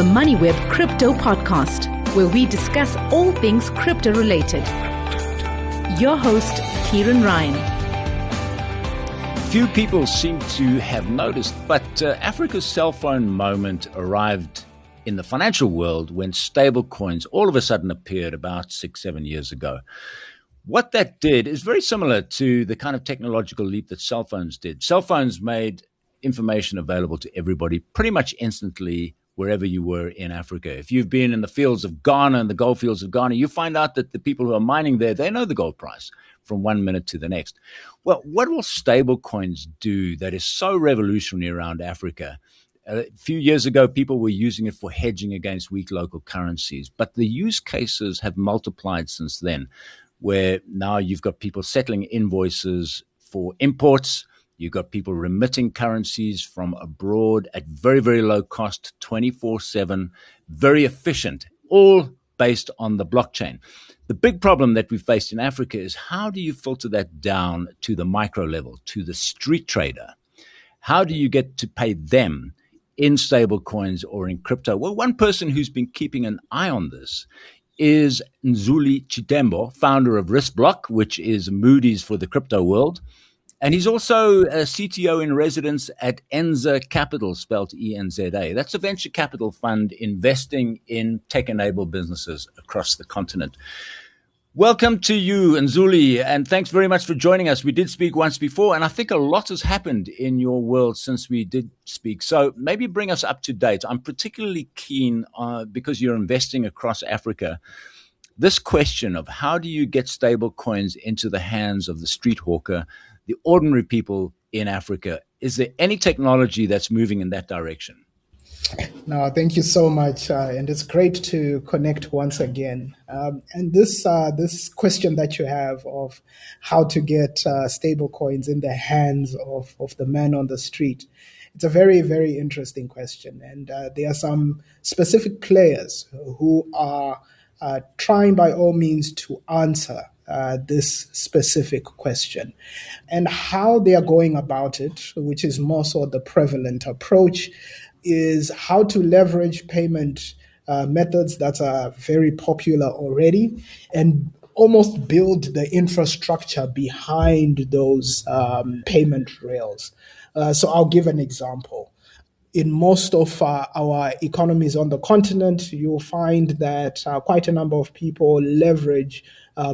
the Moneyweb Crypto Podcast, where we discuss all things crypto related. Your host, Kieran Ryan. Few people seem to have noticed, but Africa's cell phone moment arrived in the financial world when stablecoins all of a sudden appeared about 6-7 years ago. What that did is very similar to the kind of technological leap that cell phones did. Cell phones made information available to everybody pretty much instantly wherever you were in Africa. If you've been in the fields of Ghana and the gold fields of Ghana, you find out that the people who are mining there, they know the gold price from 1 minute to the next. Well, what will stablecoins do that is so revolutionary around Africa? A few years ago, people were using it for hedging against weak local currencies, but the use cases have multiplied since then, where now you've got people settling invoices for imports. You've got people remitting currencies from abroad at very, very low cost, 24/7, very efficient, all based on the blockchain. The big problem that we faced in Africa is how do you filter that down to the micro level, to the street trader? How do you get to pay them in stable coins or in crypto? Well, one person who's been keeping an eye on this is Nzuli Chitembo, founder of RiskBlock, which is Moody's for the crypto world. And he's also a CTO in residence at Enza Capital, spelled E-N-Z-A. That's a venture capital fund investing in tech-enabled businesses across the continent. Welcome to you, Nzuli, and thanks very much for joining us. We did speak once before, and I think a lot has happened in your world since we did speak. So maybe bring us up to date. I'm particularly keen, because you're investing across Africa, this question of how do you get stable coins into the hands of the street hawker, the ordinary people in Africa? Is there any technology that's moving in that direction? No, thank you so much, and it's great to connect once again. And this question that you have of how to get stable coins in the hands of the man on the street, it's a very, very interesting question. And there are some specific players who are trying by all means to answer this specific question. And how they are going about it, which is more so the prevalent approach, is how to leverage payment methods that are very popular already and almost build the infrastructure behind those payment rails. So I'll give an example. In most of our economies on the continent, you'll find that quite a number of people leverage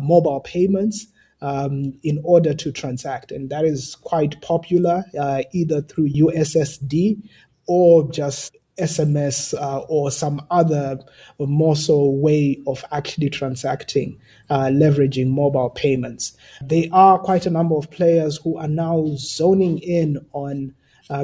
mobile payments in order to transact. And that is quite popular, either through USSD or just SMS or some other more so way of actually transacting, leveraging mobile payments. There are quite a number of players who are now zoning in on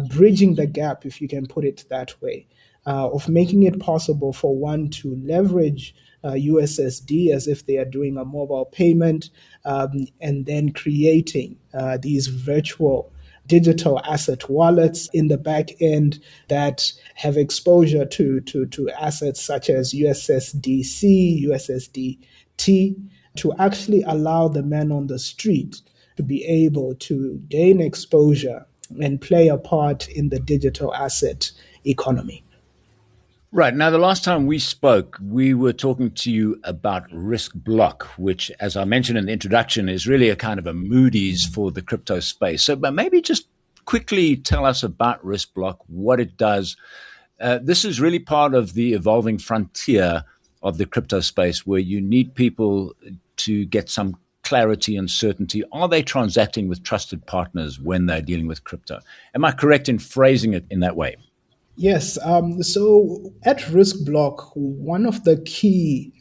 bridging the gap, if you can put it that way, of making it possible for one to leverage USSD as if they are doing a mobile payment, and then creating these virtual digital asset wallets in the back end that have exposure to assets such as USSDC, USSDT, to actually allow the man on the street to be able to gain exposure and play a part in the digital asset economy. Right. Now, the last time we spoke, we were talking to you about RiskBlock, which, as I mentioned in the introduction, is really a kind of a Moody's for the crypto space. So but maybe just quickly tell us about RiskBlock, what it does. This is really part of the evolving frontier of the crypto space where you need people to get some clarity and certainty. Are they transacting with trusted partners when they're dealing with crypto? Am I correct in phrasing it in that way? Yes. So at RiskBlock, one of the key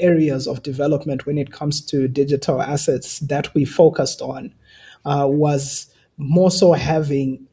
areas of development when it comes to digital assets that we focused on was more so having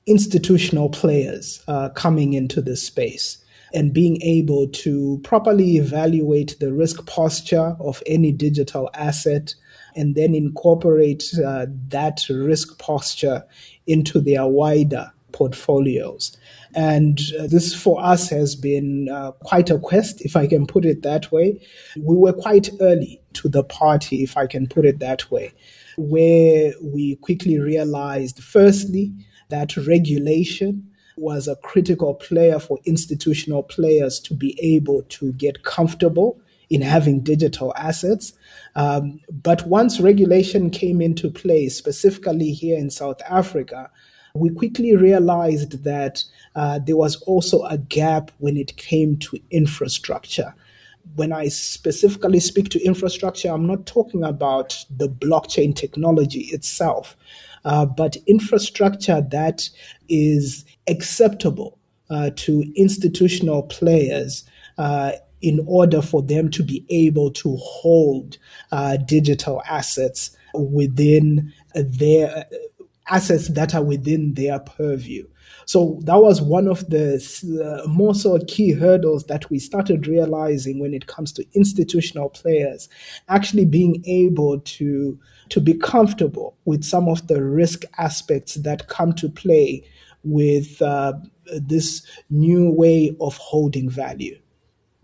institutional players coming into this space and being able to properly evaluate the risk posture of any digital asset and then incorporate that risk posture into their wider portfolios. And this for us has been quite a quest, if I can put it that way. We were quite early to the party, if I can put it that way, where we quickly realized, firstly, that regulation was a critical player for institutional players to be able to get comfortable in having digital assets. But once regulation came into play, specifically here in South Africa, we quickly realized that there was also a gap when it came to infrastructure. When I specifically speak to infrastructure, I'm not talking about the blockchain technology itself, but infrastructure that is acceptable to institutional players in order for them to be able to hold digital assets within their assets that are within their purview. So that was one of the more so key hurdles that we started realizing when it comes to institutional players actually being able to be comfortable with some of the risk aspects that come to play with this new way of holding value.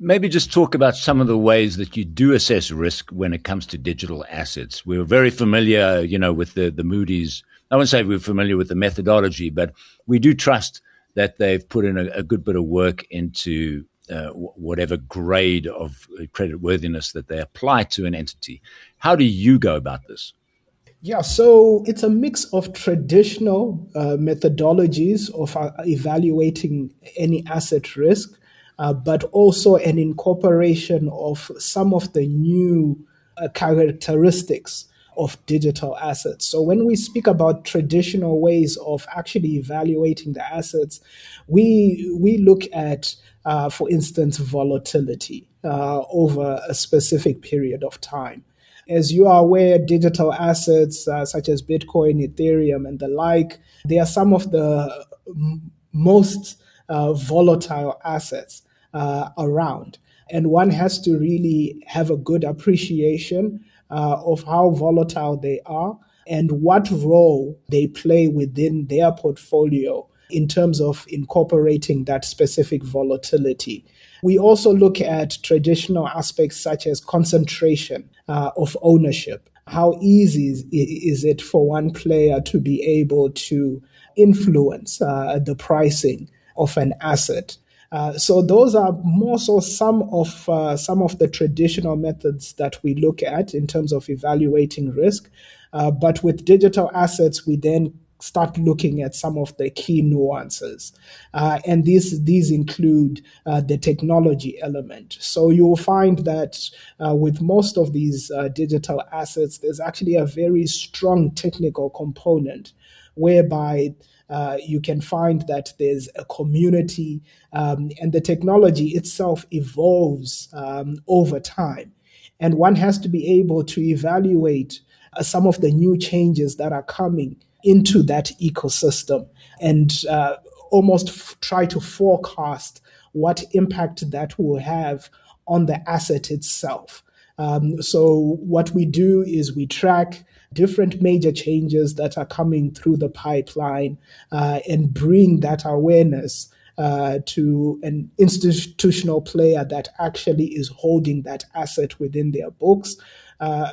Maybe just talk about some of the ways that you do assess risk when it comes to digital assets. We're very familiar, with the Moody's. I won't say we're familiar with the methodology, but we do trust that they've put in a good bit of work into whatever grade of creditworthiness that they apply to an entity. How do you go about this? Yeah, so it's a mix of traditional methodologies of evaluating any asset risk, but also an incorporation of some of the new characteristics of digital assets. So when we speak about traditional ways of actually evaluating the assets, we look at, for instance, volatility over a specific period of time. As you are aware, digital assets such as Bitcoin, Ethereum, and the like, they are some of the most volatile assets around. And one has to really have a good appreciation of how volatile they are and what role they play within their portfolio in terms of incorporating that specific volatility. We also look at traditional aspects such as concentration of ownership. How easy is it for one player to be able to influence the pricing of an asset? So those are more so some of the traditional methods that we look at in terms of evaluating risk. But with digital assets, we then start looking at some of the key nuances. And these include the technology element. So you'll find that with most of these digital assets, there's actually a very strong technical component whereby you can find that there's a community and the technology itself evolves over time. And one has to be able to evaluate some of the new changes that are coming into that ecosystem and almost try to forecast what impact that will have on the asset itself. So what we do is we track different major changes that are coming through the pipeline and bring that awareness to an institutional player that actually is holding that asset within their books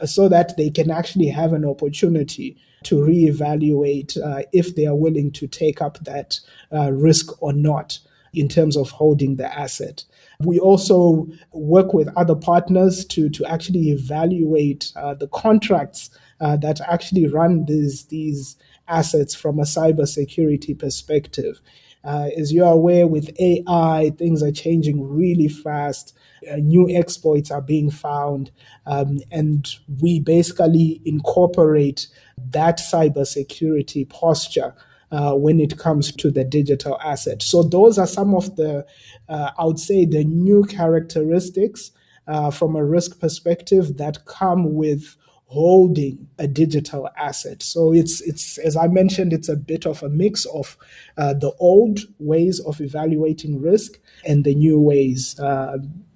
so that they can actually have an opportunity to reevaluate if they are willing to take up that risk or not in terms of holding the asset. We also work with other partners to actually evaluate the contracts that actually run these assets from a cybersecurity perspective. As you're aware, with AI, things are changing really fast. New exploits are being found, and we basically incorporate that cybersecurity posture when it comes to the digital asset. So those are some of the, I would say, the new characteristics from a risk perspective that come with holding a digital asset. So it's as I mentioned, it's a bit of a mix of the old ways of evaluating risk and the new ways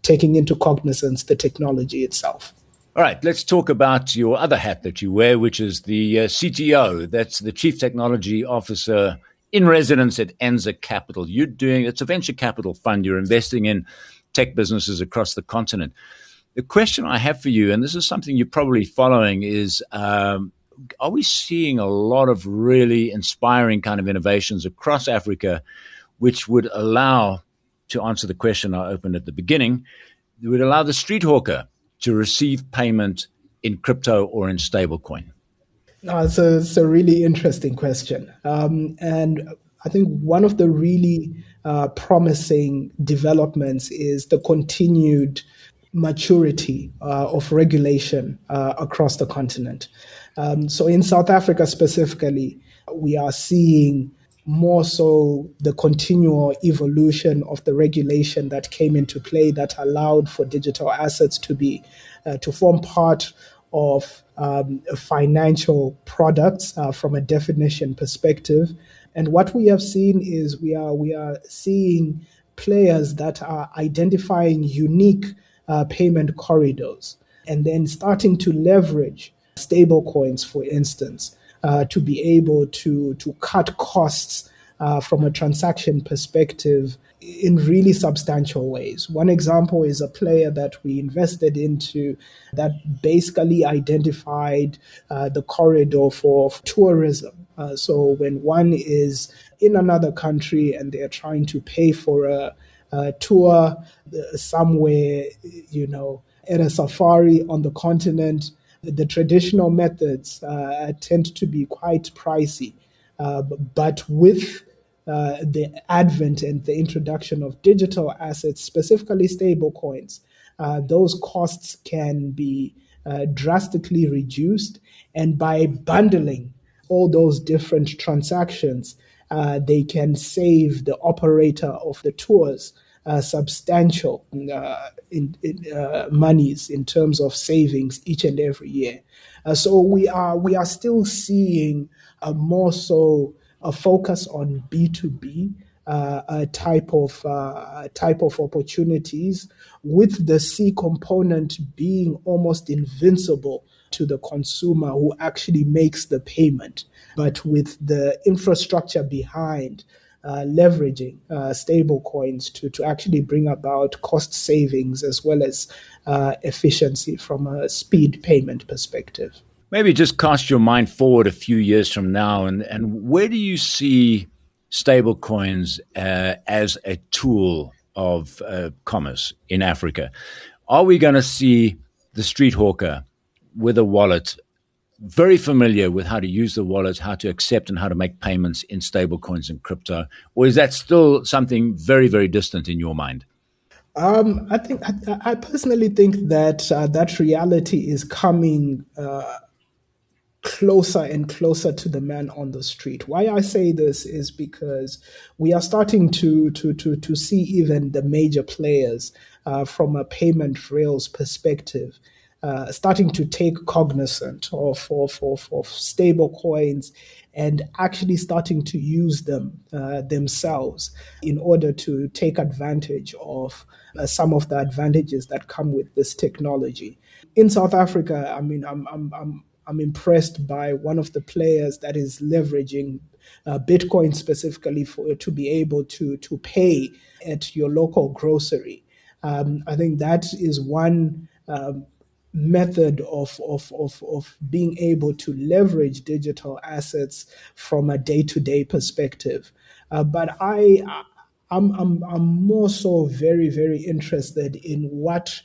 taking into cognizance the technology itself. All right, let's talk about your other hat that you wear, which is the CTO. That's the Chief Technology Officer in residence at Enza Capital. It's a venture capital fund. You're investing in tech businesses across the continent. The question I have for you, and this is something you're probably following, is are we seeing a lot of really inspiring kind of innovations across Africa which would allow, to answer the question I opened at the beginning, it would allow the street hawker to receive payment in crypto or in stablecoin? No, it's a really interesting question. And I think one of the really promising developments is the continued maturity of regulation across the continent. So in South Africa specifically, we are seeing more so the continual evolution of the regulation that came into play that allowed for digital assets to form part of financial products from a definition perspective. And what we have seen is we are seeing players that are identifying unique payment corridors and then starting to leverage stablecoins, for instance, to be able to cut costs from a transaction perspective in really substantial ways. One example is a player that we invested into that basically identified the corridor for tourism. So when one is in another country and they're trying to pay for a tour somewhere, at a safari on the continent, the traditional methods tend to be quite pricey. But with the advent and the introduction of digital assets, specifically stablecoins, those costs can be drastically reduced. And by bundling all those different transactions, they can save the operator of the tours substantial monies in terms of savings each and every year. So we are still seeing more so a focus on B2B type of opportunities, with the C component being almost invincible to the consumer who actually makes the payment, but with the infrastructure behind leveraging stable coins to actually bring about cost savings as well as efficiency from a speed payment perspective. Maybe just cast your mind forward a few years from now, and where do you see stablecoins as a tool of commerce in Africa? Are we going to see the street hawker with a wallet very familiar with how to use the wallet, how to accept and how to make payments in stablecoins and crypto? Or is that still something very, very distant in your mind? I personally think that that reality is coming closer and closer to the man on the street. Why I say this is because we are starting to see even the major players from a payment rails perspective starting to take cognizant of stable coins and actually starting to use them themselves in order to take advantage of some of the advantages that come with this technology. In South Africa, I mean, I'm impressed by one of the players that is leveraging Bitcoin specifically to be able to pay at your local grocery. I think that is one method of being able to leverage digital assets from a day-to-day perspective. But I'm more so very, very interested in what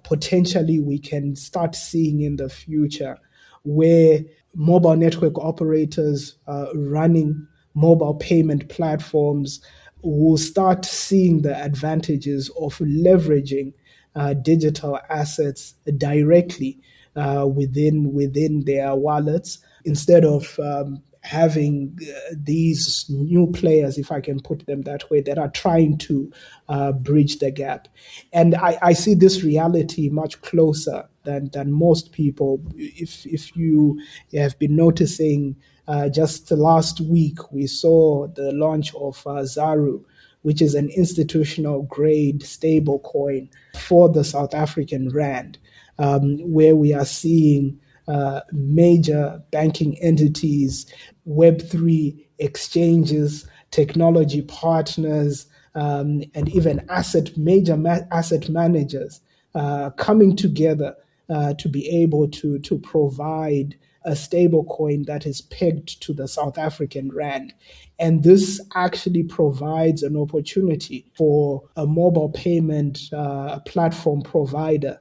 potentially we can start seeing in the future, where mobile network operators running mobile payment platforms will start seeing the advantages of leveraging digital assets directly within their wallets, instead of having these new players, if I can put them that way, that are trying to bridge the gap. And I see this reality much closer than most people. If you have been noticing, just last week we saw the launch of Zaru, which is an institutional grade stable coin for the South African rand, where we are seeing major banking entities, Web3 exchanges, technology partners, and even major asset managers coming together to be able to provide a stable coin that is pegged to the South African rand. And this actually provides an opportunity for a mobile payment platform provider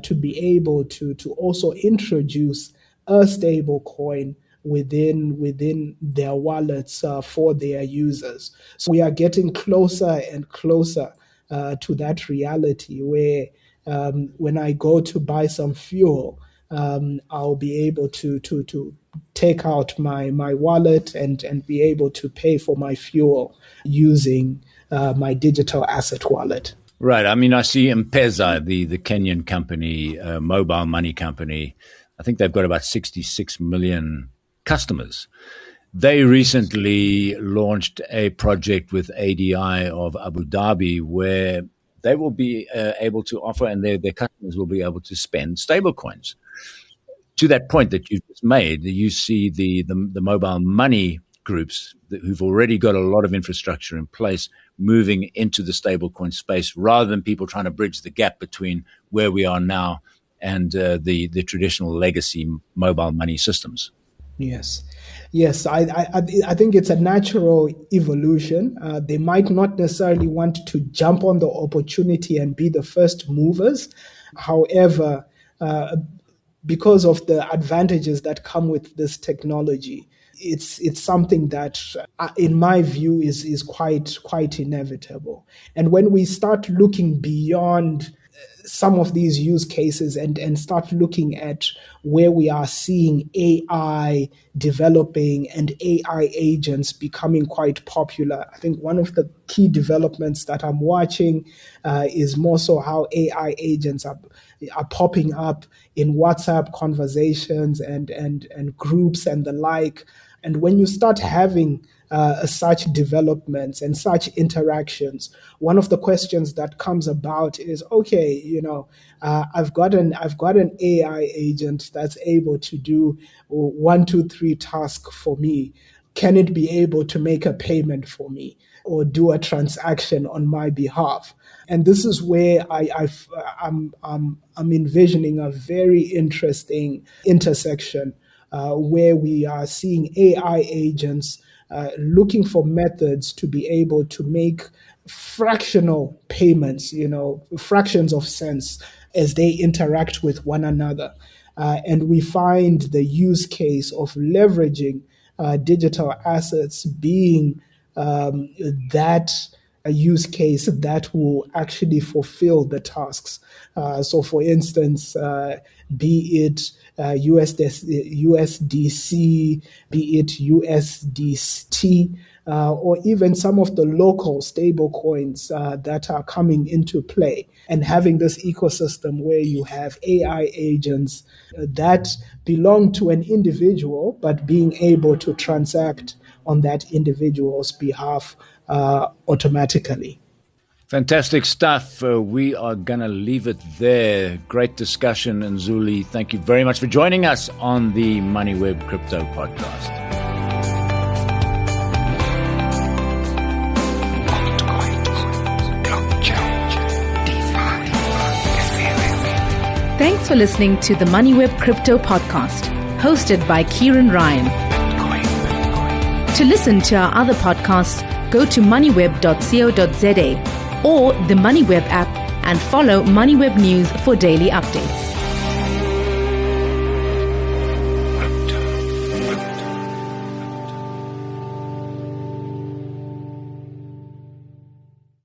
to be able to also introduce a stable coin within their wallets for their users. So we are getting closer and closer to that reality where when I go to buy some fuel, I'll be able to take out my wallet and be able to pay for my fuel using my digital asset wallet. Right. I mean, I see M-Pesa, the Kenyan company, mobile money company. I think they've got about 66 million customers. They recently launched a project with ADI of Abu Dhabi where they will be able to offer, and their customers will be able to spend stablecoins. To that point that you just made, you see the mobile money groups who've already got a lot of infrastructure in place moving into the stablecoin space rather than people trying to bridge the gap between where we are now and the traditional legacy mobile money systems. Yes. I think it's a natural evolution. They might not necessarily want to jump on the opportunity and be the first movers. However, because of the advantages that come with this technology, it's something that, in my view, is quite inevitable. And when we start looking beyond some of these use cases and start looking at where we are seeing AI developing and AI agents becoming quite popular, I think one of the key developments that I'm watching is more so how AI agents are popping up in WhatsApp conversations and groups and the like. And when you start having such developments and such interactions, one of the questions that comes about is, okay, I've got an AI agent that's able to do 1, 2, 3 tasks for me. Can it be able to make a payment for me or do a transaction on my behalf? And this is where I'm envisioning a very interesting intersection where we are seeing AI agents looking for methods to be able to make fractional payments, fractions of cents as they interact with one another. And we find the use case of leveraging digital assets being that a use case that will actually fulfill the tasks. So for instance, be it USDC, be it USDT, or even some of the local stable coins that are coming into play, and having this ecosystem where you have AI agents that belong to an individual, but being able to transact on that individual's behalf automatically. Fantastic stuff. We are going to leave it there. Great discussion. And Zuli, thank you very much for joining us on the Moneyweb Crypto Podcast. Thanks for listening to the Moneyweb Crypto Podcast, hosted by Kieran Ryan. To listen to our other podcasts, go to moneyweb.co.za or the Moneyweb app and follow Moneyweb News for daily updates.